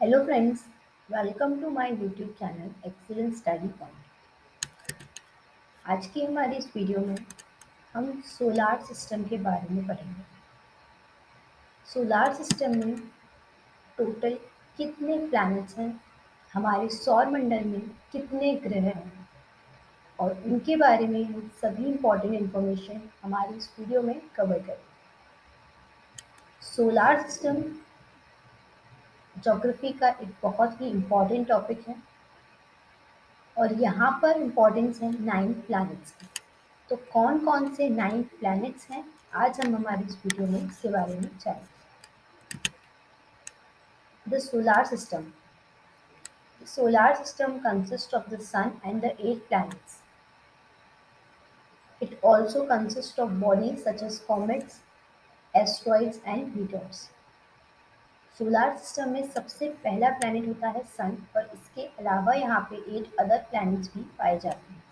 Hello friends, welcome to my YouTube channel Excellent Study Point। आज की हमारी इस वीडियो में हम सोलार सिस्टम के बारे में पढ़ेंगे। सोलार सिस्टम में टोटल कितने प्लैनेट्स हैं, हमारे सौर मंडल में कितने ग्रह हैं और उनके बारे में हम सभी इम्पोर्टेंट इन्फॉर्मेशन हमारी इस वीडियो में कवर करेंगे। सोलार सिस्टम ज्योग्राफी का एक बहुत ही इम्पोर्टेंट टॉपिक है और यहाँ पर इम्पोर्टेंस है 9 प्लैनेट्स की। तो कौन कौन से 9 प्लैनेट्स हैं, आज हम हमारी इस वीडियो में इसके बारे में जानेंगे। The solar system. The solar system consists of the sun and the 8 planets. It also consists of bodies such as comets, asteroids and meteors. Solar system में सबसे पहला प्लैनेट होता है सन और इसके अलावा यहाँ पे 8 अदर प्लैनेट्स भी पाए जाते हैं।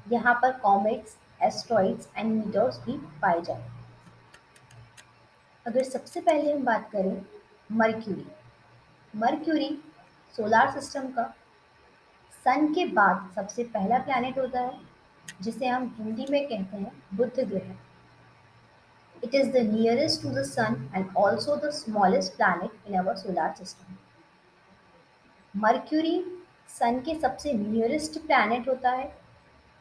यहाँ पर कॉमेट्स, एस्ट्रॉइड्स एंड मीटर्स भी पाए जाते हैं। अगर सबसे पहले हम बात करें मर्क्यूरी। मर्क्यूरी सोलार सिस्टम का सन के बाद सबसे पहला प्लैनेट होता है, जिसे हम हिंदी में कहते हैं बुध ग्रह। It is the nearest to the sun and also the smallest planet in our solar system. Mercury sun के सबसे नियरेस्ट प्लैनेट होता है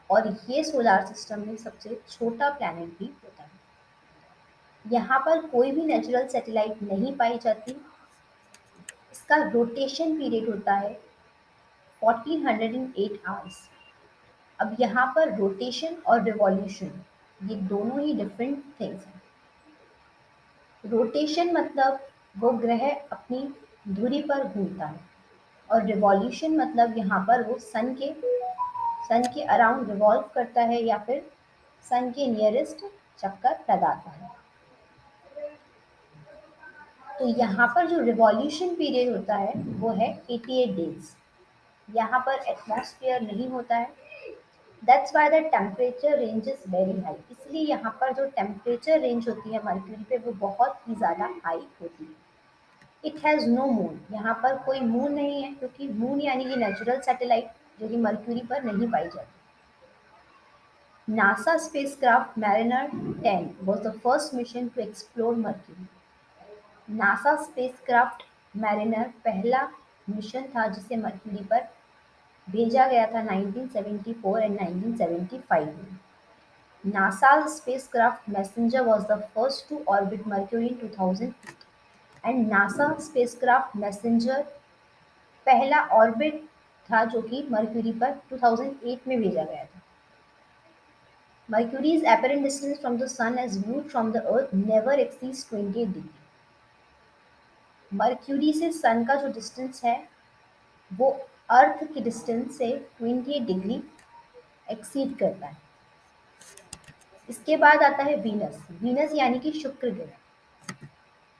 और ये सोलार सिस्टम में सबसे छोटा प्लैनेट भी होता है। यहाँ पर कोई भी नेचुरल सैटेलाइट नहीं पाई जाती। इसका रोटेशन पीरियड होता है 1408 आवर्स। अब यहाँ पर रोटेशन और रिवॉल्यूशन ये दोनों ही डिफरेंट थिंग्स हैं। रोटेशन मतलब वो ग्रह अपनी धुरी पर घूमता है और रिवॉल्यूशन मतलब यहाँ पर वो सन के अराउंड रिवॉल्व करता है या फिर सन के नियरेस्ट चक्कर लगाता है। तो यहाँ पर जो रिवॉल्यूशन पीरियड होता है वो है 88 डेज। यहाँ पर एटमॉस्फेयर नहीं होता है। That's why the temperature range is very high. इसलिए यहाँ पर जो टेम्परेचर रेंज होती है मर्क्यूरी पे वो बहुत ही ज़्यादा हाई होती है। It has no moon. यहाँ पर कोई मून नहीं है क्योंकि मून यानी कि नेचुरल सैटेलाइट जो कि मर्क्यूरी पर नहीं पाई जाती। NASA spacecraft mariner 10 was the first mission to explore Mercury। NASA spacecraft mariner पहला मिशन था जिसे मर्क्यूरी पर भेजा गया था 1974 एंड 1975 में। NASA's spacecraft Messenger was the first to orbit Mercury in 2008 and NASA spacecraft Messenger पहला ऑर्बिट था जो कि मर्क्यूरी पर 2008 में भेजा गया था। Mercury's apparent distance from the sun as viewed from the earth never exceeds 28 degree। Mercury से सन का जो डिस्टेंस है वो अर्थ की डिस्टेंस से 28 डिग्री एक्सीड करता है। इसके बाद आता है वीनस। वीनस यानी कि शुक्र ग्रह।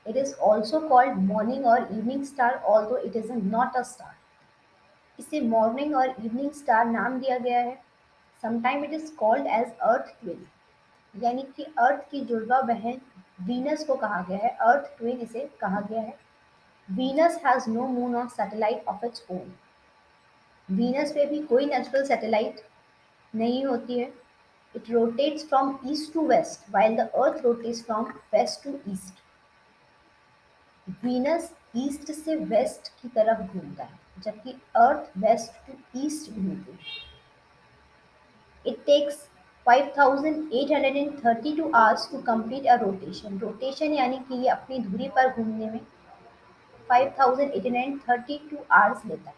It is also called morning और evening star although it is not a star. इसे मॉर्निंग और इवनिंग स्टार नाम दिया गया है। Sometime it is called as earth twin, यानी कि अर्थ की जुड़वा बहन वीनस को कहा गया है। अर्थ ट्विन इसे कहा गया है। वीनस हैज नो मून और satellite of its own. Venus पे भी कोई नेचुरल सैटेलाइट नहीं होती है। It rotates from east to west while the earth rotates from west to east। Venus east से वेस्ट की तरफ घूमता है जबकि अर्थ वेस्ट टू ईस्ट घूमती है। It takes 5832 hours to complete a rotation. Rotation यानी कि ये अपनी धुरी पर घूमने में 5832 आवर्स लेता है।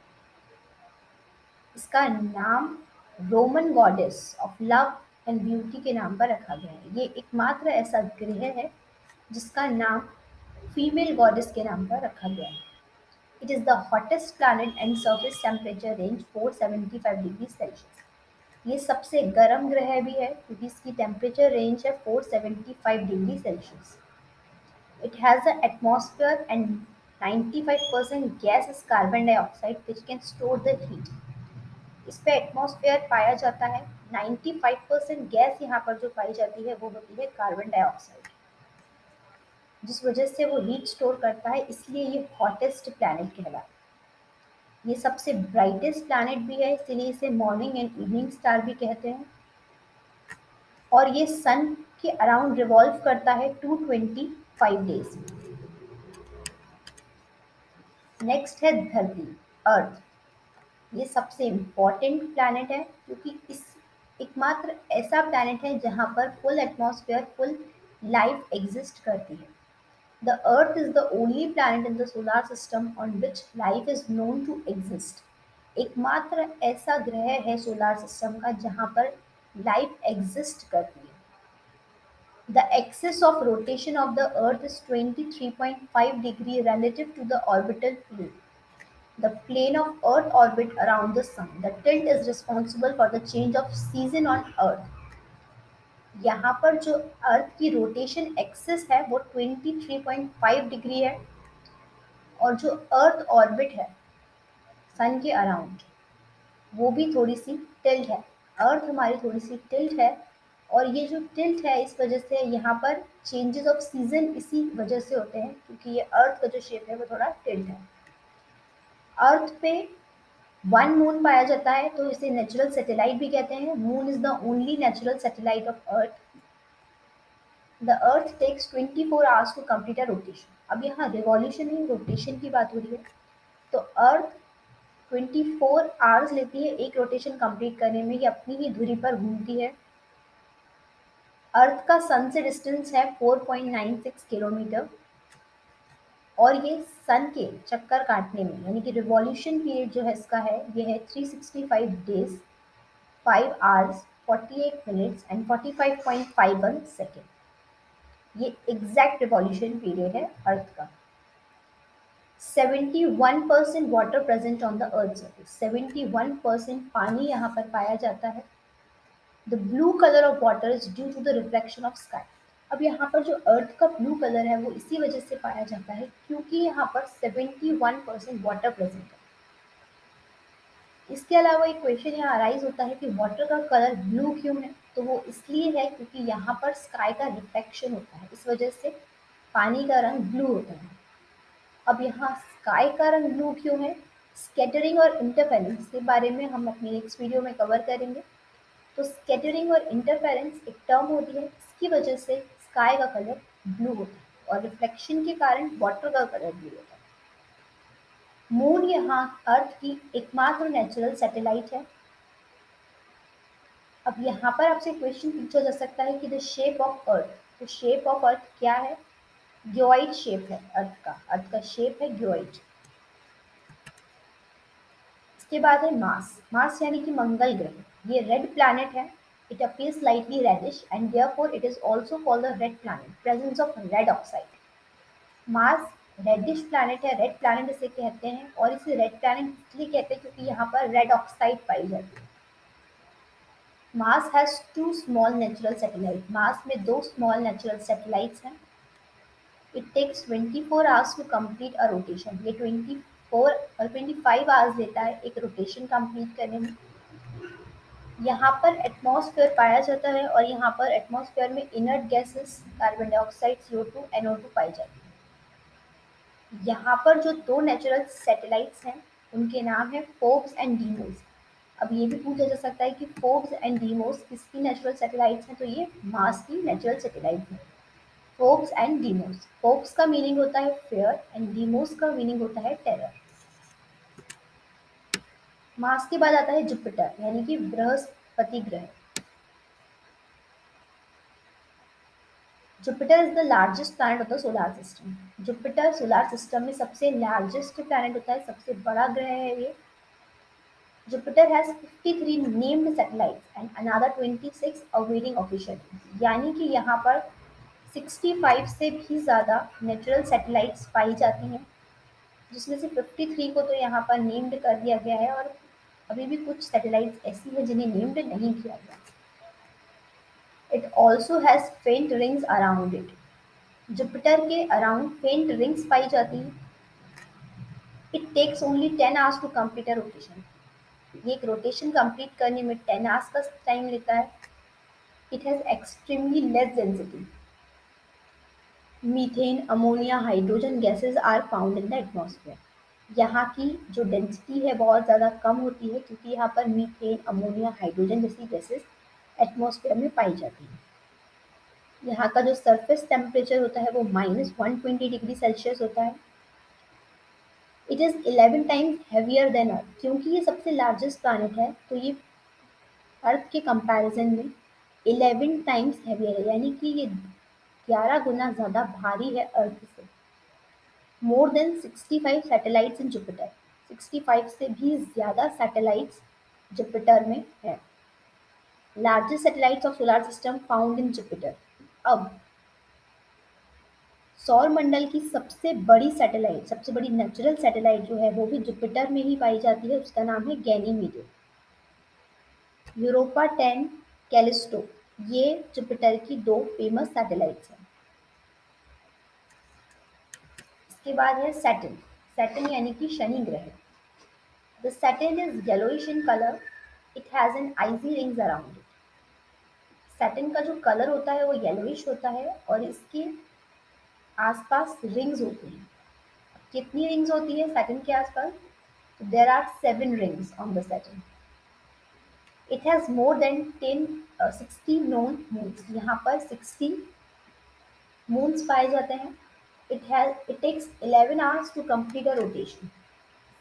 इसका नाम Roman goddess of love and beauty के नाम पर रखा गया है। ये एकमात्र ऐसा ग्रह है जिसका नाम फीमेल गॉडेस के नाम पर रखा गया है। It is the hottest planet and surface temperature range 475 degree Celsius. ये सबसे गर्म ग्रह भी है क्योंकि इसकी टेम्परेचर रेंज है 475 degree Celsius. It has a atmosphere and 95% gas is carbon dioxide which can store the heat. इस पे एटमॉस्फेयर पाया जाता है। 95% गैस यहाँ पर जो पाई जाती है वो होती है कार्बन डाइऑक्साइड। जिस वजह से वो हीट स्टोर करता है, इसलिए ये हॉटेस्ट प्लैनेट कहलाता है। ये सबसे ब्राइटेस्ट प्लैनेट भी है, इसीलिए इसे मॉर्निंग एंड इवनिंग स्टार भी कहते हैं। और ये सन के अराउंड रिवॉल्व करता है 225 डेज। नेक्स्ट है धरती, अर्थ। ये सबसे इम्पोर्टेंट प्लैनेट है क्योंकि इस एकमात्र ऐसा प्लैनेट है जहाँ पर full atmosphere, full life exist करती है। The Earth is the only planet in the solar system on which life is known to exist. एकमात्र ऐसा ग्रह है सोलर सिस्टम का जहाँ पर लाइफ एग्जिस्ट करती है। The axis of rotation of the Earth is 23.5 degree relative to the orbital plane. The plane of Earth orbit around the Sun. The tilt is responsible for the change of season on Earth. यहाँ पर जो अर्थ की rotation axis है वो 23.5 degree है, और जो earth orbit है सन के अराउंड, वो भी थोड़ी सी टिल्ट है। अर्थ हमारी थोड़ी सी टिल्ट है, और ये जो टिल्ट है इस वजह से यहाँ पर चेंजेस ऑफ सीजन इसी वजह से होते हैं, क्योंकि ये अर्थ का जो शेप है वो थोड़ा टिल्ट है। अर्थ पे वन मून पाया जाता है, तो इसे नेचुरल सैटेलाइट भी कहते हैं। Moon is the only natural satellite of earth. The earth takes 24 hours to complete a rotation. अब यहाँ रिवॉल्यूशन नहीं, रोटेशन की बात हो रही है। तो अर्थ 24 आवर्स लेती है एक रोटेशन कंप्लीट करने में। ये अपनी ही धुरी पर घूमती है। अर्थ का सन से डिस्टेंस है 4.96 किलोमीटर, और ये सन के चक्कर काटने में, यानी कि रिवॉल्यूशन पीरियड जो है इसका है, ये है 365 days, 5 hours, 48 minutes and 45.51 second. ये एग्जैक्ट रिवॉल्यूशन पीरियड है अर्थ का। 71% water present on the earth surface. 71% पानी यहाँ पर पाया जाता है। The blue colour of water is due to the reflection of sky. अब यहाँ पर जो अर्थ का ब्लू कलर है वो इसी वजह से पाया जाता है क्योंकि यहाँ पर 71% वाटर प्रेजेंट है। इसके अलावा एक क्वेश्चन यहाँ अराइज होता है कि वाटर का कलर ब्लू क्यों है? तो वो इसलिए है क्योंकि यहाँ पर स्काई का रिफ्लेक्शन होता है, इस वजह से पानी का रंग ब्लू होता है। अब यहाँ स्काई का रंग ब्लू क्यों है? स्कैटरिंग और इंटरफेरेंस के बारे में हम अपनी नेक्स्ट वीडियो में कवर करेंगे। तो स्कैटरिंग और इंटरफेरेंस एक टर्म होती है, इसकी वजह से स्काई का कलर ब्लू होता है और रिफ्लेक्शन के कारण वाटर का कलर ब्लू होता है। मून यहाँ अर्थ की एकमात्र नेचुरल सैटेलाइट है। अब यहाँ पर आपसे क्वेश्चन पूछा जा सकता है कि द शेप ऑफ अर्थ, तो शेप ऑफ अर्थ क्या है? ग्योइड शेप है अर्थ का शेप है ग्योइड। इसके बाद है मार्स। मार्स यानी कि मंगल ग्रह। ये रेड प्लैनेट है। It appears slightly reddish and therefore it is also called the red planet, presence of red oxide. Mars reddish planet है, रेड प्लैनेट इसे कहते हैं, और इसे रेड प्लैनेट इसलिए कहते हैं क्योंकि यहाँ पर रेड ऑक्साइड पाई जाती है। Mars has two small natural satellite. Mars में दो स्मॉल नेचुरल सैटेलाइट्स हैं। It takes 24 hours to complete a rotation. ये 24 और 25 आवर्स लेता है एक रोटेशन कंप्लीट करने में। यहाँ पर एटमॉस्फेयर पाया जाता है, और यहाँ पर एटमॉस्फेयर में inert gases carbon dioxide, CO2, NO2 पाई जाती है। यहाँ पर जो दो नेचुरल सैटेलाइट्स हैं उनके नाम है फोर्ब्स एंड डीमोस। अब ये भी पूछा जा सकता है कि फोर्ब्स एंड डीमोस किसकी नेचुरल सैटेलाइट्स हैं? तो ये मार्स की नेचुरल सैटेलाइट है, फोर्ब्स एंड डीमोस। फोर्ब्स का मीनिंग होता है फेयर एंड डीमोस का मीनिंग होता है टेरर। मार्स के बाद आता है जुपिटर, यानी कि बृहस्पति ग्रह। Jupiter is the largest planet of the solar system. Jupiter solar system में सबसे लार्जेस्ट प्लैनेट होता है, सबसे बड़ा ग्रह है ये। Jupiter has 53 named satellites and another 26 awaiting official, यानी कि यहाँ पर 65 से भी ज़्यादा नेचुरल सैटेलाइट्स पाई जाती हैं, जिसमें से 53 को तो यहाँ पर नेम्ड कर दिया गया है, और अभी भी कुछ सैटेलाइट्स ऐसी हैं जिन्हें नेम्ड नहीं किया गया। It also has faint rings around it. Jupiter के अराउंड फेंट रिंग्स पाई जाती हैं। It takes only 10 hours to complete a rotation. ये एक रोटेशन कंप्लीट करने में 10 आवर्स का टाइम लेता है। It has extremely less density. Methane, ammonia, hydrogen gases are found in the atmosphere. यहाँ की जो डेंसिटी है बहुत ज़्यादा कम होती है क्योंकि यहाँ पर मीथेन, अमोनिया, हाइड्रोजन जैसी गैसेस एटमॉस्फेयर में पाई जाती हैं। यहाँ का जो सरफेस टेम्परेचर होता है वो -120 डिग्री सेल्सियस होता है। It is 11 times heavier than earth. क्योंकि ये सबसे लार्जेस्ट प्लैनेट है तो ये अर्थ के कंपैरिजन में 11 टाइम्स हैवियर है, यानी कि ये 11 गुना ज़्यादा भारी है अर्थ से। मोर देन 65 सैटेलाइट्स इन जुपिटर। 65 से भी ज़्यादा सैटेलाइट्स जुपिटर में है। Largest satellites of solar system found in Jupiter. अब सौर मंडल की सबसे बड़ी सैटेलाइट, सबसे बड़ी नेचुरल सैटेलाइट जो है वो भी जुपिटर में ही पाई जाती है। उसका नाम है गैनीमीड। यूरोपा 10, कैलिस्टो, ये जुपिटर की दो फेमस सैटेलाइट्स हैं। इसके बाद है सैटर्न। सैटर्न यानी कि शनि ग्रह। The Saturn is yellowish in colour. It has an IG rings around it. Saturn का जो कलर होता है वो येलोइश होता है और इसके आसपास रिंग्स होती हैं। कितनी रिंग्स होती है सैटर्न के आसपास? There are 7 rings on the Saturn. It has more than 60 known moons. यहाँ पर 60 मून्स पाए जाते हैं। It takes 11 hours to complete a rotation.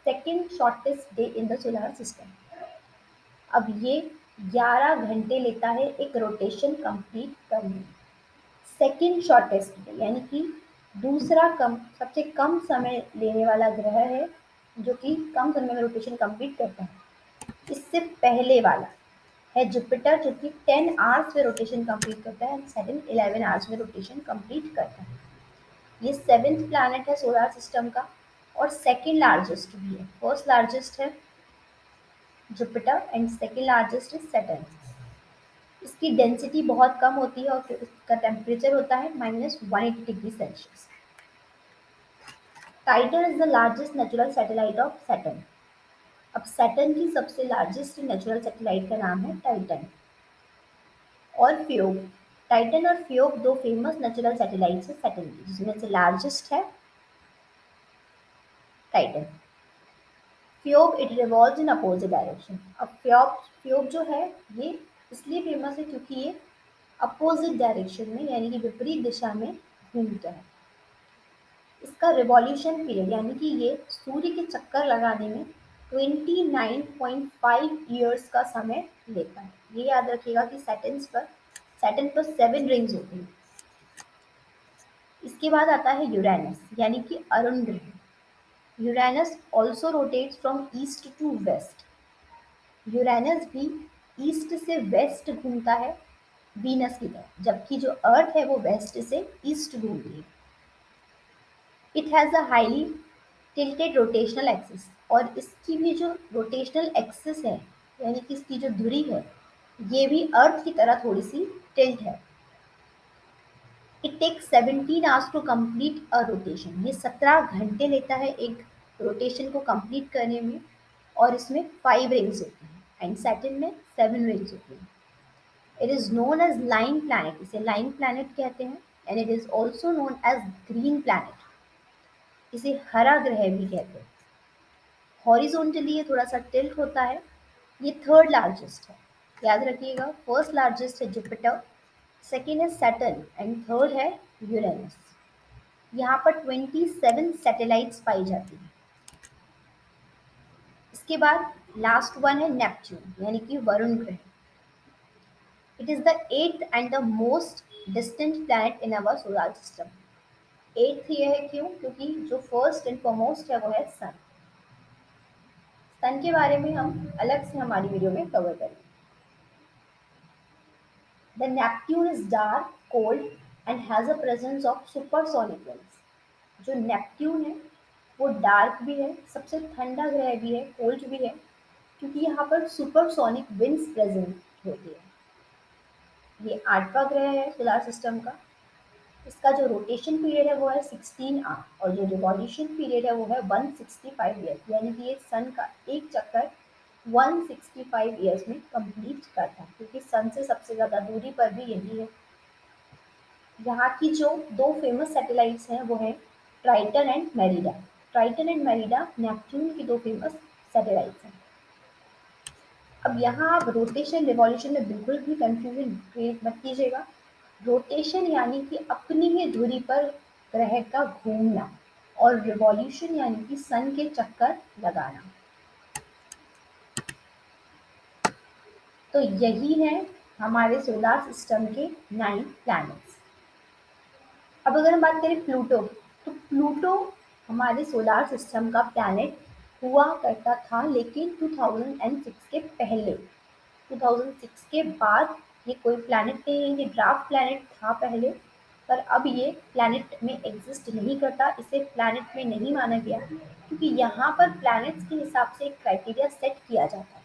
Second shortest day in the solar system. अब ये 11 घंटे लेता है एक रोटेशन कंप्लीट करने में। सेकेंड शॉर्टेस्ट डे यानी कि दूसरा कम, सबसे कम समय लेने वाला ग्रह है जो कि कम समय में रोटेशन कंप्लीट करता है। इससे पहले वाला है जुपिटर जो कि 10 आवर्स में रोटेशन कंप्लीट करता है। सैटर्न 11 आवर्स में रोटेशन कंप्लीट करता है। ये 7th प्लैनेट है सोलर सिस्टम का और सेकेंड लार्जेस्ट भी है। फर्स्ट लार्जेस्ट है Jupiter and second largest is Saturn. इसकी डेंसिटी बहुत कम होती है और इसका टेम्परेचर होता है -180 degree Celsius. Titan is the largest natural satellite of Saturn. अब सैटर्न की सबसे लार्जेस्ट नेचुरल सैटेलाइट का नाम है टाइटन और फ्योब। टाइटन और फ्योब दो फेमस नेचुरल सैटेलाइट्स है सैटर्न की, जिसमें से लार्जेस्ट है Titan. Phoebe it revolves in opposite direction. अब फ्योब फ्योब जो है ये इसलिए फेमस है क्योंकि ये अपोजिट डायरेक्शन में यानी कि विपरीत दिशा में घूमता है। इसका रिवॉल्यूशन पीरियड यानी कि ये सूर्य के चक्कर लगाने में 29.5 ईयर्स का समय लेता है। ये याद रखिएगा कि सैटर्न पर 7 रिंग्स होती हैं। इसके बाद आता है यूरेनस यानी कि अरुण ग्रह। Uranus also rotates from east to west. Uranus भी ईस्ट से वेस्ट घूमता है वीनस की तरफ, जबकि जो अर्थ है वो वेस्ट से ईस्ट घूमती है। It has a highly tilted rotational axis और इसकी भी जो रोटेशनल एक्सिस है यानी कि इसकी जो धुरी है ये भी अर्थ की तरह थोड़ी सी टिल्ट है। It takes 17 hours to complete a rotation. ये 17 घंटे लेता है एक रोटेशन को कंप्लीट करने में और इसमें 5 रिंग्स होती हैं एंड सैटर्न में 7 रिंग्स होती हैं। It is known as line planet. इसे लाइन प्लैनेट कहते हैं and it is also known as green planet. इसे हरा ग्रह भी कहते हैं। हॉरिजॉन्टली ये थोड़ा सा टिल्ट होता है। ये थर्ड लार्जेस्ट है, याद रखिएगा। फर्स्ट लार्जेस्ट है जुपिटर, सेकेंड है सैटर्न एंड थर्ड है यूरेनस। यहाँ पर 27 सैटेलाइट्स पाई जाती हैं। इसके बाद लास्ट वन है नेपच्यून यानी कि वरुण ग्रह। It is the 8th and the most distant planet in our solar system. 8th ये है क्यों? क्योंकि जो फर्स्ट एंड फॉरमोस्ट है वो है सन। सन के बारे में हम अलग से हमारी वीडियो में कवर करेंगे। The Neptune is dark, cold and has a presence of supersonic winds. जो नेपट्यून है वो डार्क भी है, सबसे ठंडा ग्रह भी है, कोल्ड भी है क्योंकि यहाँ पर सुपरसोनिक विंड्स प्रेजेंट होती है। ये 8वां ग्रह है सोलर सिस्टम का। इसका जो रोटेशन पीरियड है वो है 16 आवर और जो रिवॉल्यूशन पीरियड है वो है 165 ईयर्स, यानी कि ये सन का एक चक्कर 165 ईयर्स में कंप्लीट करता है क्योंकि सन से सबसे ज़्यादा दूरी पर भी यही है। यहाँ की जो दो फेमस सैटेलाइट्स हैं वो है Triton and Merida. Triton and Merida Neptune की दो फेमस सैटेलाइट्स हैं। अब यहाँ आप रोटेशन रिवॉल्यूशन में बिल्कुल भी कंफ्यूजन क्रिएट मत कीजिएगा। रोटेशन यानी कि अपनी ही धुरी पर ग्रह का घूमना, और रिवॉल्यूशन यानी कि सन के चक्कर लगाना। तो यही है हमारे सोलर सिस्टम के 9 प्लैनेट्स। अब अगर हम बात करें प्लूटो, तो प्लूटो हमारे सोलर सिस्टम का प्लैनेट हुआ करता था, लेकिन 2006 के पहले। 2006 के बाद ये कोई प्लैनेट नहीं है, ये ड्राफ्ट प्लैनेट था पहले, पर अब ये प्लैनेट में एग्जिस्ट नहीं करता, इसे प्लैनेट में नहीं माना गया, क्योंकि यहाँ पर प्लैनेट्स के हिसाब से एक क्राइटेरिया सेट किया जाता है,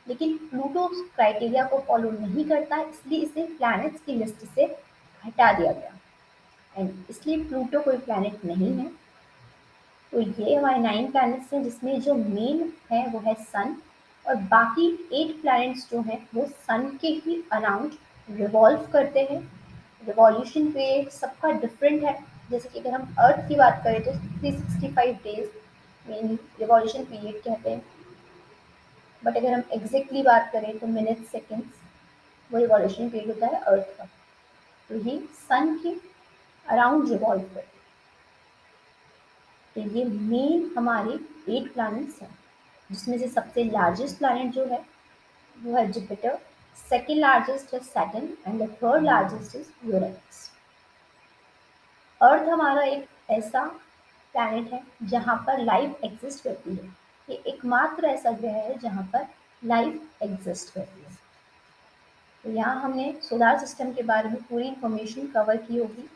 लेकिन प्लूटो उस क्राइटेरिया को फॉलो नहीं करता, इसलिए इसे प्लैनेट्स की लिस्ट से हटा दिया गया, एंड इसलिए प्लूटो कोई प्लैनेट नहीं है। तो ये हमारे 9 प्लैनेट्स हैं, जिसमें जो मेन है वो है सन, और बाकी 8 प्लैनेट्स जो हैं वो सन के ही अराउंड रिवॉल्व करते हैं। रिवॉल्यूशन पीरियड सबका डिफरेंट है। जैसे कि अगर हम अर्थ की बात करें तो 365 डेज मेन रिवॉल्यूशन पीरियड कहते हैं, बट अगर हम एग्जैक्टली बात करें तो मिनट्स सेकेंड्स वो रिवॉल्यूशन पीरियड होता है अर्थ का। तो ये सन के अराउंड रिवॉल्व करते हैं। तो ये मेन हमारे 8 प्लैनेट्स हैं, जिसमें से सबसे लार्जेस्ट प्लैनेट जो है वो है जुपिटर, सेकेंड लार्जेस्ट है Saturn, and the third largest is Uranus. Earth हमारा एक ऐसा प्लैनेट है जहाँ पर लाइफ एग्जिस्ट करती है। ये एकमात्र ऐसा ग्रह है जहाँ पर लाइफ एग्जिस्ट करती है। तो यहाँ हमने सोलर सिस्टम के बारे में पूरी इंफॉर्मेशन कवर की होगी।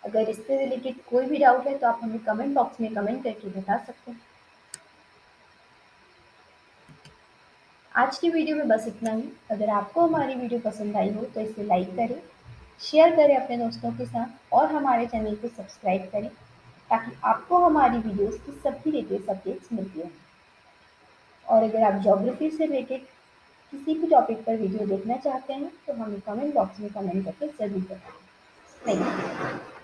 अगर इससे रिलेटेड कोई भी डाउट है तो आप हमें कमेंट बॉक्स में कमेंट करके बता सकते हैं। आज की वीडियो में बस इतना ही। अगर आपको हमारी वीडियो पसंद आई हो तो इसे लाइक करें, शेयर करें अपने दोस्तों के साथ, और हमारे चैनल को सब्सक्राइब करें, ताकि आपको हमारी वीडियोस की सभी लेटेस्ट अपडेट्स मिलती रहें। और अगर आप ज्योग्राफी से रिलेटेड किसी भी टॉपिक पर वीडियो देखना चाहते हैं तो हमें कमेंट बॉक्स में कमेंट करके ज़रूर बताएं। Thank you.